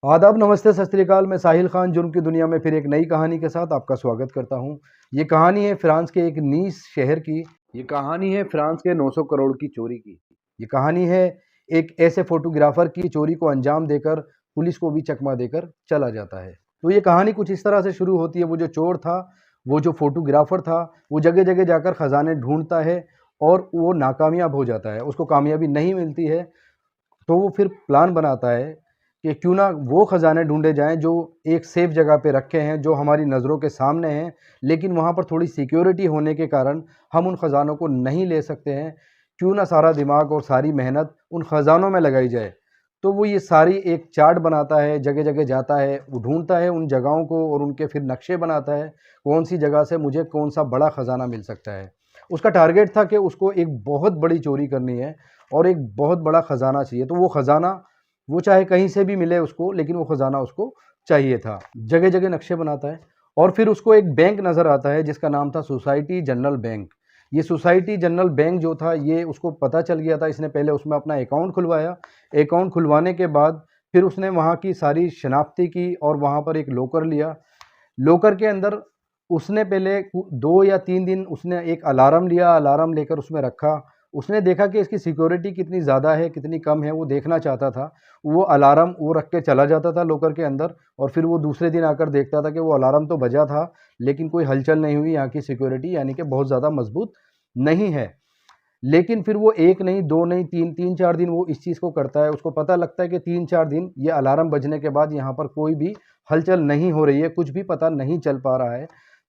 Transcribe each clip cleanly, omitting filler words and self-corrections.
आदाब, नमस्ते, सत श्री अकाल। मैं साहिल खान जुर्म की दुनिया में फिर एक नई कहानी के साथ आपका स्वागत करता हूं। ये कहानी है फ्रांस के एक नीस शहर की। ये कहानी है फ्रांस के 900 करोड़ की चोरी की। ये कहानी है एक ऐसे फोटोग्राफर की चोरी को अंजाम देकर पुलिस को भी चकमा देकर चला जाता है। तो ये कहानी कुछ इस तरह से शुरू होती है। वो जो चोर था, वो जो फोटोग्राफर था, वो जगह जगह जाकर खजाने ढूंढता है और वो नाकामयाब हो जाता है। उसको कामयाबी नहीं मिलती है, तो वो फिर प्लान बनाता है कि क्यों ना वो खजाने ढूंढे जाएं जो एक सेफ जगह पे रखे हैं, जो हमारी नज़रों के सामने हैं, लेकिन वहाँ पर थोड़ी सिक्योरिटी होने के कारण हम उन खजानों को नहीं ले सकते हैं। क्यों ना सारा दिमाग और सारी मेहनत उन खजानों में लगाई जाए। तो वो ये सारी एक चार्ट बनाता है, जगह जगह जाता है, वो ढूंढता है उन जगहों को और उनके फिर नक्शे बनाता है, कौन सी जगह से मुझे कौन सा बड़ा खजाना मिल सकता है। उसका टारगेट था कि उसको एक बहुत बड़ी चोरी करनी है और एक बहुत बड़ा ख़जाना चाहिए। तो वो ख़जाना, वो चाहे कहीं से भी मिले उसको, लेकिन वो ख़जाना उसको चाहिए था। जगह जगह नक्शे बनाता है और फिर उसको एक बैंक नज़र आता है जिसका नाम था सोसाइटी जनरल बैंक। ये सोसाइटी जनरल बैंक जो था, ये उसको पता चल गया था। इसने पहले उसमें अपना अकाउंट खुलवाया। अकाउंट खुलवाने के बाद फिर उसने वहाँ की सारी शनाख्ती की और वहाँ पर एक लॉकर लिया। लॉकर के अंदर उसने पहले 2 या 3 दिन उसने एक अलार्म लिया, अलार्म लेकर उसमें रखा। उसने देखा कि इसकी सिक्योरिटी कितनी ज़्यादा है, कितनी कम है, वो देखना चाहता था। वो अलार्म वो रख के चला जाता था लॉकर के अंदर और फिर वो दूसरे दिन आकर देखता था कि वो अलार्म तो बजा था, लेकिन कोई हलचल नहीं हुई। यहाँ की सिक्योरिटी यानी कि बहुत ज़्यादा मज़बूत नहीं है। लेकिन फिर वो 1 नहीं, 2 नहीं, 3-4 दिन वो इस चीज़ को करता है। उसको पता लगता है कि 3-4 दिन ये अलार्म बजने के बाद यहाँ पर कोई भी हलचल नहीं हो रही है, कुछ भी पता नहीं चल पा रहा है।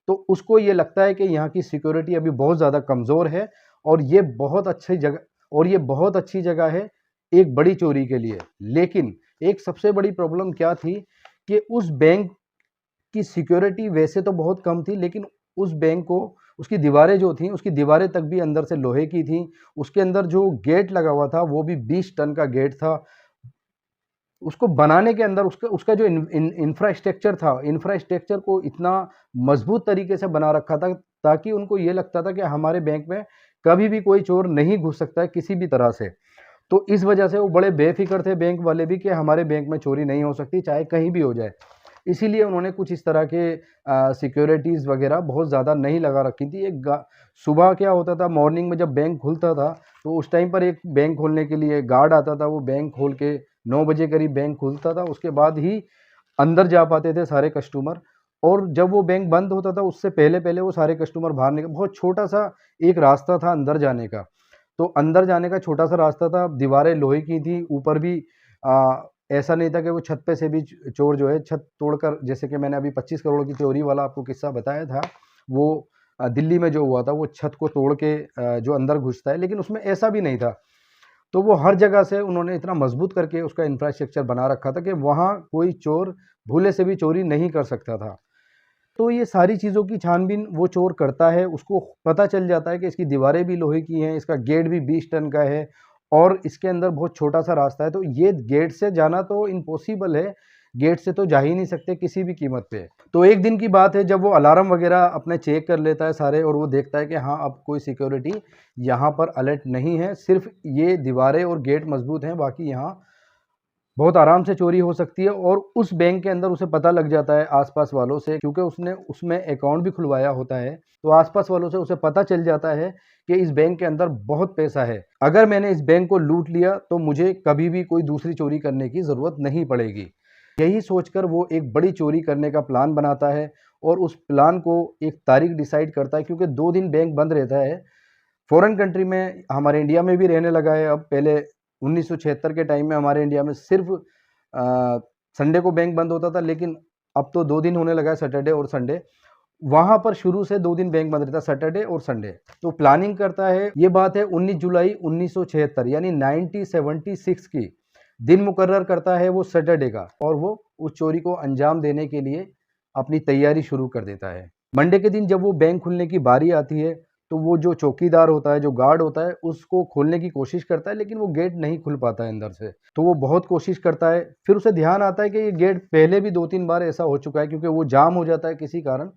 तो उसको ये लगता है कि यहाँ की सिक्योरिटी अभी बहुत ज़्यादा कमज़ोर है और ये बहुत अच्छी जगह है एक बड़ी चोरी के लिए। लेकिन एक सबसे बड़ी प्रॉब्लम क्या थी कि उस बैंक की सिक्योरिटी वैसे तो बहुत कम थी, लेकिन उस बैंक को, उसकी दीवारें जो थीं, उसकी दीवारें तक भी अंदर से लोहे की थीं। उसके अंदर जो गेट लगा हुआ था, वो भी 20 टन का गेट था। उसको बनाने के अंदर उसका उसका जो इंफ्रास्ट्रक्चर था, इंफ्रास्ट्रक्चर को इतना मजबूत तरीके से बना रखा था ताकि उनको ये लगता था कि हमारे बैंक में कभी भी कोई चोर नहीं घुस सकता है किसी भी तरह से। तो इस वजह से वो बड़े बेफिक्र थे बैंक वाले भी कि हमारे बैंक में चोरी नहीं हो सकती, चाहे कहीं भी हो जाए। इसीलिए उन्होंने कुछ इस तरह के सिक्योरिटीज़ वगैरह बहुत ज़्यादा नहीं लगा रखी थी। सुबह क्या होता था, मॉर्निंग में जब बैंक खुलता था, तो उस टाइम पर एक बैंक खोलने के लिए गार्ड आता था। वो बैंक खोल के 9 बजे करीब बैंक खुलता था, उसके बाद ही अंदर जा पाते थे सारे कस्टमर। और जब वो बैंक बंद होता था, उससे पहले-पहले वो सारे कस्टमर बाहर निकल, बहुत छोटा-सा एक रास्ता था अंदर जाने का। तो अंदर जाने का छोटा-सा रास्ता था, दीवारें लोहे की थी, ऊपर भी ऐसा नहीं था कि वो छत पे से भी चोर जो है छत तोड़कर, जैसे कि मैंने अभी 25 करोड़ की चोरी वाला आपको किस्सा बताया था, वो दिल्ली में जो हुआ था, वो छत को तोड़ के जो अंदर घुसता है, लेकिन उसमें ऐसा भी नहीं था। तो वो हर जगह से उन्होंने इतना मजबूत करके उसका इंफ्रास्ट्रक्चर बना रखा था कि वहाँ कोई चोर भूले से भी चोरी नहीं कर सकता था। तो ये सारी चीज़ों की छानबीन वो चोर करता है। उसको पता चल जाता है कि इसकी दीवारें भी लोहे की हैं, इसका गेट भी 20 टन का है और इसके अंदर बहुत छोटा-सा रास्ता है। तो ये गेट से जाना तो इम्पॉसिबल है, गेट से तो जा ही नहीं सकते किसी भी कीमत पे। तो एक दिन की बात है जब वो अलार्म वगैरह अपने चेक कर लेता है सारे और वो देखता है कि हाँ, अब कोई सिक्योरिटी यहाँ पर अलर्ट नहीं है, सिर्फ़ ये दीवारें और गेट मज़बूत हैं, बाकी यहाँ बहुत आराम से चोरी हो सकती है। और उस बैंक के अंदर उसे पता लग जाता है आस-पास वालों से, क्योंकि उसने उसमें अकाउंट भी खुलवाया होता है, तो आस-पास वालों से उसे पता चल जाता है कि इस बैंक के अंदर बहुत पैसा है। अगर मैंने इस बैंक को लूट लिया तो मुझे कभी भी कोई दूसरी चोरी करने की ज़रूरत नहीं पड़ेगी। यही सोचकर वो एक बड़ी चोरी करने का प्लान बनाता है और उस प्लान को एक तारीख डिसाइड करता है, क्योंकि 2 दिन बैंक बंद रहता है। फॉरेन कंट्री में, हमारे इंडिया में भी रहने लगा है अब। पहले 1976 के टाइम में हमारे इंडिया में सिर्फ संडे को बैंक बंद होता था, लेकिन अब तो 2 दिन होने लगा है, सैटरडे और संडे। वहाँ पर शुरू से 2 दिन बैंक बंद रहता है, सैटरडे और संडे। तो प्लानिंग करता है, ये बात है 19 जुलाई 1976 यानी 1976 की। दिन मुकर्रर करता है वो सैटरडे का और वो उस चोरी को अंजाम देने के लिए अपनी तैयारी शुरू कर देता है। मंडे के दिन जब वो बैंक खुलने की बारी आती है, तो वो जो चौकीदार होता है, जो गार्ड होता है, उसको खोलने की कोशिश करता है, लेकिन वो गेट नहीं खुल पाता है अंदर से। तो वो बहुत कोशिश करता है, फिर उसे ध्यान आता है कि ये गेट पहले भी 2-3 बार ऐसा हो चुका है, क्योंकि वो जाम हो जाता है किसी कारण,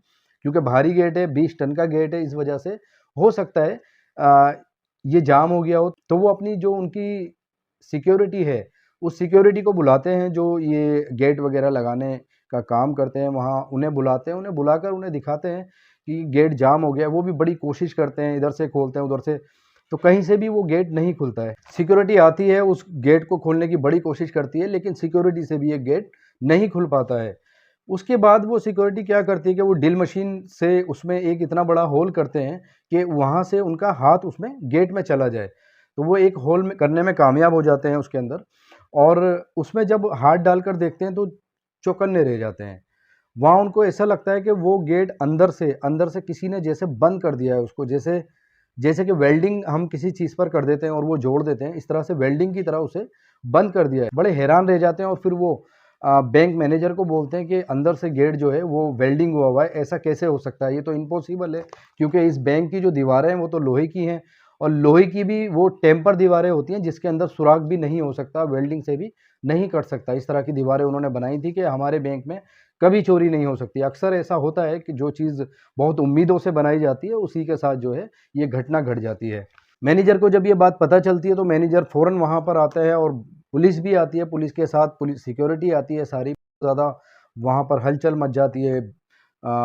क्योंकि भारी गेट है, 20 टन का गेट है, इस वजह से हो सकता है ये जाम हो गया हो। तो वो अपनी जो उनकी सिक्योरिटी है, उस सिक्योरिटी को बुलाते हैं जो ये गेट वगैरह लगाने का काम करते हैं, वहाँ उन्हें बुलाते हैं, उन्हें बुलाकर उन्हें दिखाते हैं कि गेट जाम हो गया है। वो भी बड़ी कोशिश करते हैं, इधर से खोलते हैं, उधर से, तो कहीं से भी वो गेट नहीं खुलता है। सिक्योरिटी आती है, उस गेट को खोलने की बड़ी कोशिश करती है, लेकिन सिक्योरिटी से भी ये गेट नहीं खुल पाता है। उसके बाद वो सिक्योरिटी क्या करती है कि वो ड्रिल मशीन से उसमें एक इतना बड़ा होल करते हैं कि वहाँ से उनका हाथ उसमें गेट में चला जाए। तो वो एक होल में करने में कामयाब हो जाते हैं उसके अंदर, और उसमें जब हाथ डालकर देखते हैं तो चौकन्ने रह जाते हैं। वहाँ उनको ऐसा लगता है कि वो गेट अंदर से किसी ने जैसे बंद कर दिया है उसको, जैसे जैसे कि वेल्डिंग हम किसी चीज़ पर कर देते हैं और वो जोड़ देते हैं, इस तरह से वेल्डिंग की तरह उसे बंद कर दिया है। बड़े हैरान रह जाते हैं और फिर वो बैंक मैनेजर को बोलते हैं कि अंदर से गेट जो है वो वेल्डिंग हुआ हुआ है, ऐसा कैसे हो सकता है, ये तो इम्पॉसिबल है, क्योंकि इस बैंक की जो दीवारें हैं वो तो लोहे की हैं, और लोहे की भी वो टेम्पर दीवारें होती हैं जिसके अंदर सुराख भी नहीं हो सकता, वेल्डिंग से भी नहीं कट सकता। इस तरह की दीवारें उन्होंने बनाई थी कि हमारे बैंक में कभी चोरी नहीं हो सकती। अक्सर ऐसा होता है कि जो चीज़ बहुत उम्मीदों से बनाई जाती है उसी के साथ जो है ये घटना घट जाती है। मैनेजर को जब ये बात पता चलती है तो मैनेजर फ़ौरन वहाँ पर आता है, और पुलिस भी आती है, पुलिस के साथ पुलिस सिक्योरिटी आती है सारी, ज़्यादा वहाँ पर हलचल मच जाती है।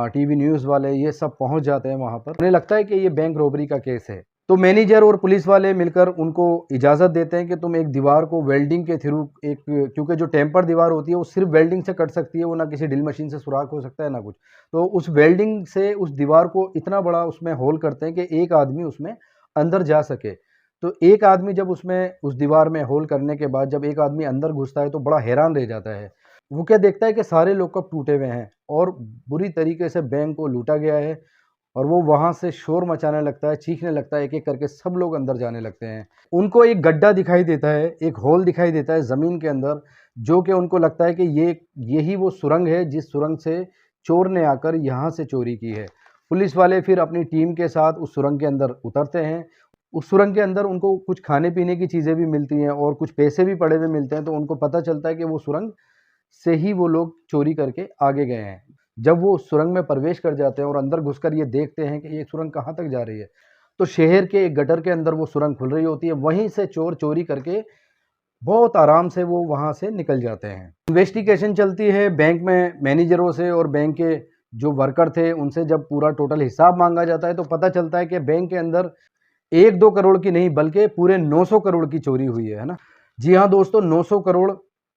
टीवी न्यूज़ वाले ये सब पहुँच जाते हैं वहाँ पर। उन्हें लगता है कि ये बैंक रॉबरी का केस है, तो मैनेजर और पुलिस वाले मिलकर उनको इजाज़त देते हैं कि तुम एक दीवार को वेल्डिंग के थ्रू, एक, क्योंकि जो टेम्पर दीवार होती है वो सिर्फ वेल्डिंग से कट सकती है, वो ना किसी ड्रिल मशीन से सुराख हो सकता है ना कुछ। तो उस वेल्डिंग से उस दीवार को इतना बड़ा उसमें होल करते हैं कि एक आदमी उसमें अंदर जा सके। तो एक आदमी जब उसमें उस दीवार में होल करने के बाद जब एक आदमी अंदर घुसता है तो बड़ा हैरान रह जाता है। वो क्या देखता है कि सारे लॉकअप टूटे हुए हैं और बुरी तरीके से बैंक को लूटा गया है, और वो वहाँ से शोर मचाने लगता है, चीखने लगता है, एक-एक करके सब लोग अंदर जाने लगते हैं। उनको एक गड्ढा दिखाई देता है, एक होल दिखाई देता है ज़मीन के अंदर, जो कि उनको लगता है कि यही वो सुरंग है जिस सुरंग से चोर ने आकर यहाँ से चोरी की है। पुलिस वाले फिर अपनी टीम के साथ उस सुरंग के अंदर उतरते हैं। उस सुरंग के अंदर उनको कुछ खाने-पीने की चीज़ें भी मिलती हैं और कुछ पैसे भी पड़े हुए मिलते हैं, तो उनको पता चलता है कि वो सुरंग से ही वो लोग चोरी करके आगे गए हैं। जब वो सुरंग में प्रवेश कर जाते हैं और अंदर घुसकर ये देखते हैं कि ये सुरंग कहाँ तक जा रही है, तो शहर के एक गटर के अंदर वो सुरंग खुल रही होती है, वहीं से चोर चोरी करके बहुत आराम से वो वहाँ से निकल जाते हैं। इन्वेस्टिगेशन चलती है बैंक में मैनेजरों से, और बैंक के जो वर्कर थे उनसे जब पूरा टोटल हिसाब माँगा जाता है तो पता चलता है कि बैंक के अंदर 1-2 करोड़ की नहीं बल्कि पूरे 900 करोड़ की चोरी हुई है ना? जी हाँ दोस्तों, 900 करोड़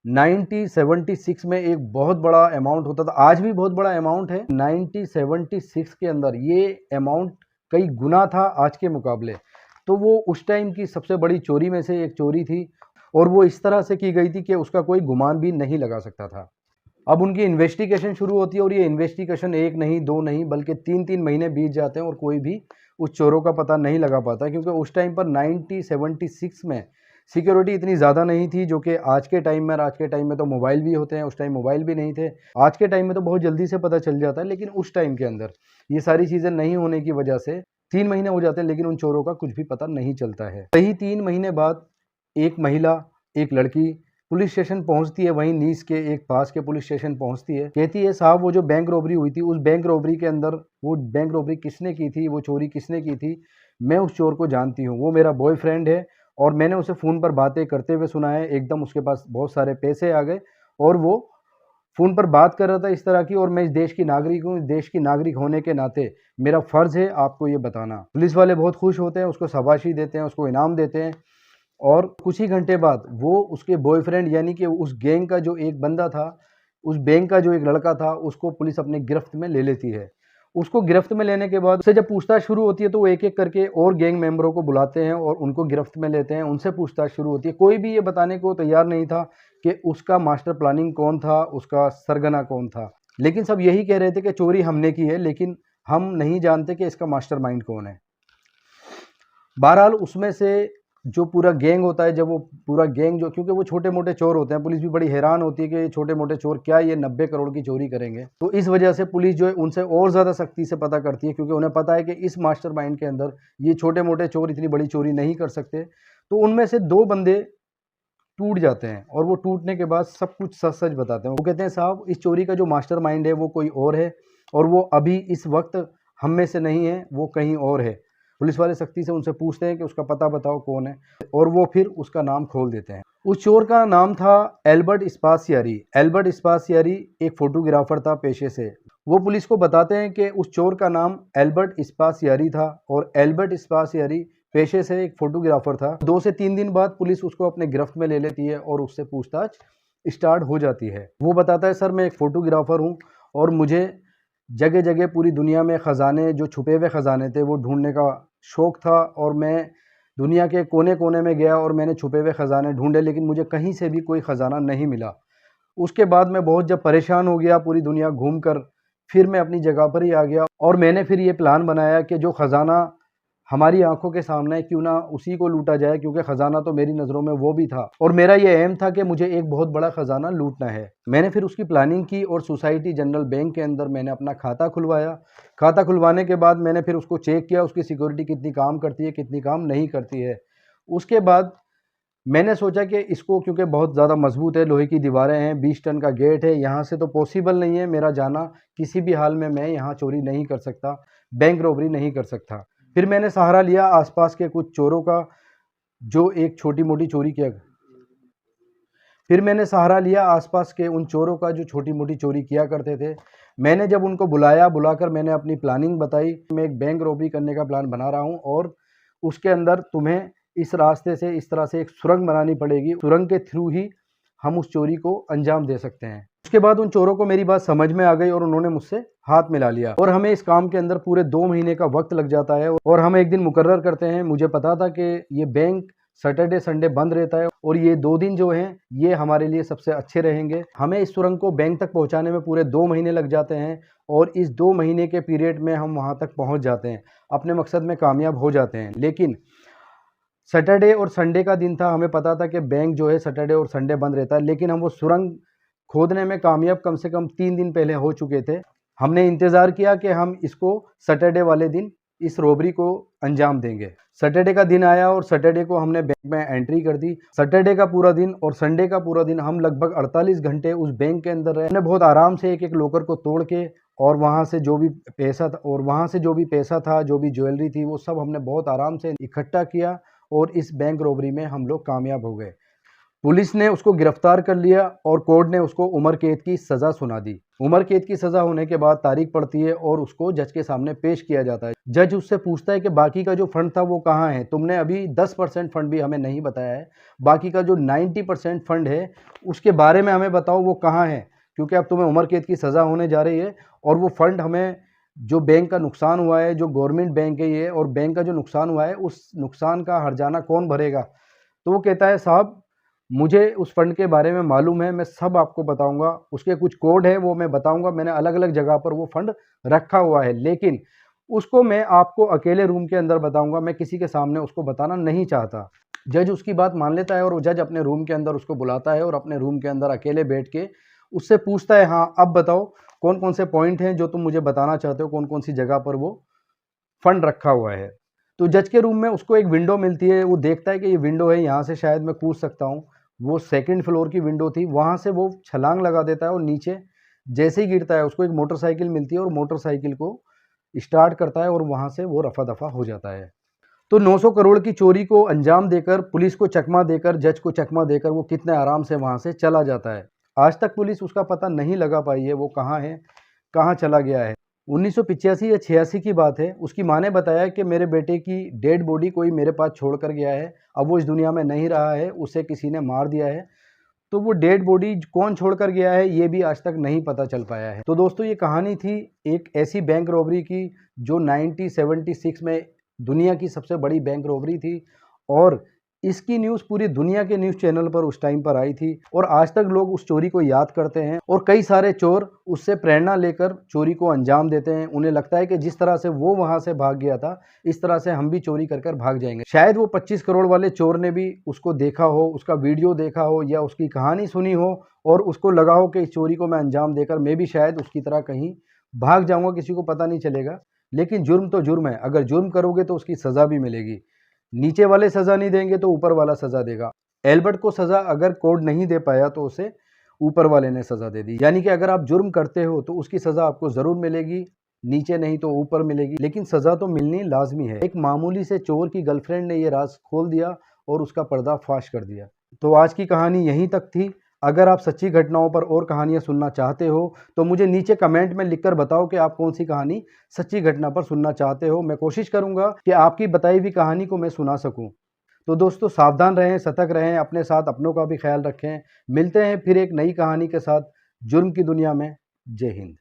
1976 में एक बहुत बड़ा अमाउंट होता था, आज भी बहुत बड़ा अमाउंट है। 1976 के अंदर ये अमाउंट कई गुना था आज के मुकाबले। तो वो उस टाइम की सबसे बड़ी चोरी में से एक चोरी थी, और वो इस तरह से की गई थी कि उसका कोई गुमान भी नहीं लगा सकता था। अब उनकी इन्वेस्टिगेशन शुरू होती है, और ये इन्वेस्टिगेशन 1 नहीं, 2 नहीं बल्कि 3-3 महीने बीत जाते हैं और कोई भी उस चोरों का पता नहीं लगा पाता, क्योंकि उस टाइम पर 1976 में सिक्योरिटी इतनी ज़्यादा नहीं थी जो कि आज के टाइम में। और आज के टाइम में तो मोबाइल भी होते हैं, उस टाइम मोबाइल भी नहीं थे। आज के टाइम में तो बहुत जल्दी से पता चल जाता है, लेकिन उस टाइम के अंदर ये सारी चीज़ें नहीं होने की वजह से 3 महीने हो जाते हैं, लेकिन उन चोरों का कुछ भी पता नहीं चलता है। वही 3 महीने बाद एक महिला, एक लड़की पुलिस स्टेशन पहुंचती है, वहीं नीस के एक पास के पुलिस स्टेशन पहुंचती है। कहती है साहब, वो जो बैंक रॉबरी हुई थी, उस बैंक रॉबरी के अंदर वो बैंक रॉबरी किसने की थी, वो चोरी किसने की थी, मैं उस चोर को जानती हूँ, वो मेरा बॉयफ्रेंड है, और मैंने उसे फ़ोन पर बातें करते हुए सुना है। एकदम उसके पास बहुत सारे पैसे आ गए और वो फ़ोन पर बात कर रहा था इस तरह की, और मैं इस देश की नागरिक हूँ, इस देश की नागरिक होने के नाते मेरा फ़र्ज़ है आपको ये बताना। पुलिस वाले बहुत खुश होते हैं, उसको शाबाशी देते हैं, उसको इनाम देते हैं, और कुछ ही घंटे बाद वो उसके बॉयफ्रेंड यानी कि उस गैंग का जो एक बंदा था, उस बैंक का जो एक लड़का था, उसको पुलिस अपने गिरफ्त में ले लेती है। उसको गिरफ्त में लेने के बाद उससे जब पूछताछ शुरू होती है तो वो एक-एक करके और गैंग मेंबरों को बुलाते हैं और उनको गिरफ्त में लेते हैं, उनसे पूछताछ शुरू होती है। कोई भी ये बताने को तैयार नहीं था कि उसका मास्टर प्लानिंग कौन था, उसका सरगना कौन था। लेकिन सब यही कह रहे थे कि चोरी हमने की है, लेकिन हम नहीं जानते कि इसका मास्टरमाइंड कौन है। बहरहाल उसमें से जो पूरा गैंग होता है, जब वो पूरा गैंग जो, क्योंकि वो छोटे-मोटे चोर होते हैं, पुलिस भी बड़ी हैरान होती है कि ये छोटे-मोटे चोर क्या ये 90 करोड़ की चोरी करेंगे। तो इस वजह से पुलिस जो है उनसे और ज़्यादा सख्ती से पता करती है, क्योंकि उन्हें पता है कि इस मास्टरमाइंड के अंदर ये छोटे-मोटे चोर इतनी बड़ी चोरी नहीं कर सकते। तो उनमें से 2 बंदे टूट जाते हैं, और वो टूटने के बाद सब कुछ सच-सच बताते हैं। वो कहते हैं साहब, इस चोरी का जो मास्टरमाइंड है वो कोई और है, और वो अभी इस वक़्त हम में से नहीं है, वो कहीं और है। पुलिस वाले सख्ती से उनसे पूछते हैं कि उसका पता बताओ कौन है, और वो फिर उसका नाम खोल देते हैं। उस चोर का नाम था एल्बर्ट स्पासियारी। एल्बर्ट स्पासियारी एक फोटोग्राफर था पेशे से। वो पुलिस को बताते हैं कि उस चोर का नाम एल्बर्ट स्पासियारी था और एल्बर्ट स्पासियारी पेशे से एक फोटोग्राफर था। 2 से 3 दिन बाद पुलिस उसको अपने गिरफ्त में ले लेती है और उससे पूछताछ स्टार्ट हो जाती है। वो बताता है, सर मैं एक फ़ोटोग्राफ़र हूँ और मुझे जगह जगह पूरी दुनिया में ख़जाने, जो छुपे हुए ख़जाने थे, वो ढूंढने का शौक़ था और मैं दुनिया के कोने कोने में गया और मैंने छुपे हुए ख़जाने ढूंढे, लेकिन मुझे कहीं से भी कोई ख़जाना नहीं मिला। उसके बाद मैं बहुत जब परेशान हो गया पूरी दुनिया घूम कर, फिर मैं अपनी जगह पर ही आ गया और मैंने फिर ये प्लान बनाया कि जो ख़जाना हमारी आंखों के सामने है, क्यों ना उसी को लूटा जाए, क्योंकि ख़जाना तो मेरी नज़रों में वो भी था और मेरा ये एम था कि मुझे एक बहुत बड़ा ख़जाना लूटना है। मैंने फिर उसकी प्लानिंग की और सोसाइटी जनरल बैंक के अंदर मैंने अपना खाता खुलवाया। खाता खुलवाने के बाद मैंने फिर उसको चेक किया, उसकी सिक्योरिटी कितनी काम करती है, कितनी काम नहीं करती है। उसके बाद मैंने सोचा कि इसको, क्योंकि बहुत ज़्यादा मजबूत है, लोहे की दीवारें हैं, 20 टन का गेट है, यहाँ से तो पॉसिबल नहीं है मेरा जाना, किसी भी हाल में मैं यहाँ चोरी नहीं कर सकता, बैंक रॉबरी नहीं कर सकता। फिर मैंने सहारा लिया आसपास के कुछ चोरों का, जो एक छोटी मोटी चोरी किया। फिर मैंने सहारा लिया आसपास के उन चोरों का जो छोटी मोटी चोरी किया करते थे। मैंने जब उनको बुलाकर मैंने अपनी प्लानिंग बताई, मैं एक बैंक रॉबरी करने का प्लान बना रहा हूँ और उसके अंदर तुम्हें इस रास्ते से, इस तरह से एक सुरंग बनानी पड़ेगी, सुरंग के थ्रू ही हम उस चोरी को अंजाम दे सकते हैं। उसके बाद उन चोरों को मेरी बात समझ में आ गई और उन्होंने मुझसे हाथ मिला लिया और हमें इस काम के अंदर पूरे 2 महीने का वक्त लग जाता है और हम एक दिन मुकर्रर करते हैं। मुझे पता था कि ये बैंक सैटरडे संडे बंद रहता है और ये 2 दिन जो हैं ये हमारे लिए सबसे अच्छे रहेंगे। हमें इस सुरंग को बैंक तक पहुंचाने में पूरे 2 महीने लग जाते हैं और इस 2 महीने के पीरियड में हम वहां तक पहुंच जाते हैं, अपने मकसद में कामयाब हो जाते हैं। लेकिन सैटरडे और संडे का दिन था, हमें पता था कि बैंक जो है सैटरडे और संडे बंद रहता है, लेकिन हम वो सुरंग खोदने में कामयाब कम से कम 3 दिन पहले हो चुके थे। हमने इंतज़ार किया कि हम इसको सैटरडे वाले दिन इस रॉबरी को अंजाम देंगे। सैटरडे का दिन आया और सैटरडे को हमने बैंक में एंट्री कर दी। सैटरडे का पूरा दिन और संडे का पूरा दिन हम लगभग 48 घंटे उस बैंक के अंदर रहे। हमने बहुत आराम से एक-एक लॉकर को तोड़ के और वहाँ से जो भी पैसा था, जो भी ज्वेलरी थी, वो सब हमने बहुत आराम से इकट्ठा किया और इस बैंक रॉबरी में हम लोग कामयाब हो गए। पुलिस ने उसको गिरफ्तार कर लिया और कोर्ट ने उसको उम्र कैद की सज़ा सुना दी। उम्र कैद की सज़ा होने के बाद तारीख पड़ती है और उसको जज के सामने पेश किया जाता है। जज उससे पूछता है कि बाकी का जो फंड था वो कहाँ है? तुमने अभी 10% फंड भी हमें नहीं बताया है। बाकी का जो 90% फंड है उसके बारे में हमें बताओ, वो कहाँ है? क्योंकि अब तुम्हें उम्र कैद की सज़ा होने जा रही है और वो फंड हमें, जो बैंक का नुकसान हुआ है, जो गवर्नमेंट बैंक है ये, और बैंक का जो नुकसान हुआ है उस नुकसान का हर्जाना कौन भरेगा? तो वो कहता है, साहब मुझे उस फंड के बारे में मालूम है, मैं सब आपको बताऊंगा, उसके कुछ कोड है वो मैं बताऊंगा, मैंने अलग अलग जगह पर वो फंड रखा हुआ है, लेकिन उसको मैं आपको अकेले रूम के अंदर बताऊंगा, मैं किसी के सामने उसको बताना नहीं चाहता। जज उसकी बात मान लेता है और वो जज अपने रूम के अंदर उसको बुलाता है और अपने रूम के अंदर अकेले बैठ के उससे पूछता है, हाँ अब बताओ कौन कौन से पॉइंट हैं जो तुम मुझे बताना चाहते हो, कौन कौन सी जगह पर वो फंड रखा हुआ है। तो जज के रूम में उसको एक विंडो मिलती है, वो देखता है कि ये विंडो है, यहाँ से शायद मैं कूद सकता हूँ। वो सेकंड फ्लोर की विंडो थी, वहाँ से वो छलांग लगा देता है और नीचे जैसे ही गिरता है उसको एक मोटरसाइकिल मिलती है और मोटरसाइकिल को स्टार्ट करता है और वहाँ से वो रफा दफा हो जाता है। तो 900 करोड़ की चोरी को अंजाम देकर, पुलिस को चकमा देकर, जज को चकमा देकर वो कितने आराम से वहाँ से चला जाता है। आज तक पुलिस उसका पता नहीं लगा पाई है, वो कहाँ है, कहाँ चला गया है। 1985 या 86 की बात है। उसकी माँ ने बताया कि मेरे बेटे की डेड बॉडी कोई मेरे पास छोड़ कर गया है, अब वो इस दुनिया में नहीं रहा है, उसे किसी ने मार दिया है। तो वो डेड बॉडी कौन छोड़ कर गया है ये भी आज तक नहीं पता चल पाया है। तो दोस्तों ये कहानी थी एक ऐसी बैंक रॉबरी की जो 1976 में दुनिया की सबसे बड़ी बैंक रॉबरी थी और इसकी न्यूज़ पूरी दुनिया के न्यूज़ चैनल पर उस टाइम पर आई थी और आज तक लोग उस चोरी को याद करते हैं और कई सारे चोर उससे प्रेरणा लेकर चोरी को अंजाम देते हैं। उन्हें लगता है कि जिस तरह से वो वहां से भाग गया था, इस तरह से हम भी चोरी कर कर भाग जाएंगे। शायद वो 25 करोड़ वाले चोर ने भी उसको देखा हो, उसका वीडियो देखा हो या उसकी कहानी सुनी हो और उसको लगा हो कि इस चोरी को मैं अंजाम देकर मैं भी शायद उसकी तरह कहीं भाग जाऊंगा, किसी को पता नहीं चलेगा। लेकिन जुर्म तो जुर्म है, अगर जुर्म करोगे तो उसकी सज़ा भी मिलेगी। नीचे वाले सज़ा नहीं देंगे तो ऊपर वाला सज़ा देगा। एल्बर्ट को सज़ा अगर कोर्ट नहीं दे पाया तो उसे ऊपर वाले ने सज़ा दे दी। यानी कि अगर आप जुर्म करते हो तो उसकी सज़ा आपको ज़रूर मिलेगी, नीचे नहीं तो ऊपर मिलेगी, लेकिन सजा तो मिलनी लाजमी है। एक मामूली से चोर की गर्लफ्रेंड ने ये राज खोल दिया और उसका पर्दाफाश कर दिया। तो आज की कहानी यहीं तक थी। अगर आप सच्ची घटनाओं पर और कहानियां सुनना चाहते हो तो मुझे नीचे कमेंट में लिखकर बताओ कि आप कौन सी कहानी सच्ची घटना पर सुनना चाहते हो। मैं कोशिश करूंगा कि आपकी बताई हुई कहानी को मैं सुना सकूं। तो दोस्तों, सावधान रहें, सतर्क रहें, अपने साथ अपनों का भी ख्याल रखें। मिलते हैं फिर एक नई कहानी के साथ जुर्म की दुनिया में। जय हिंद।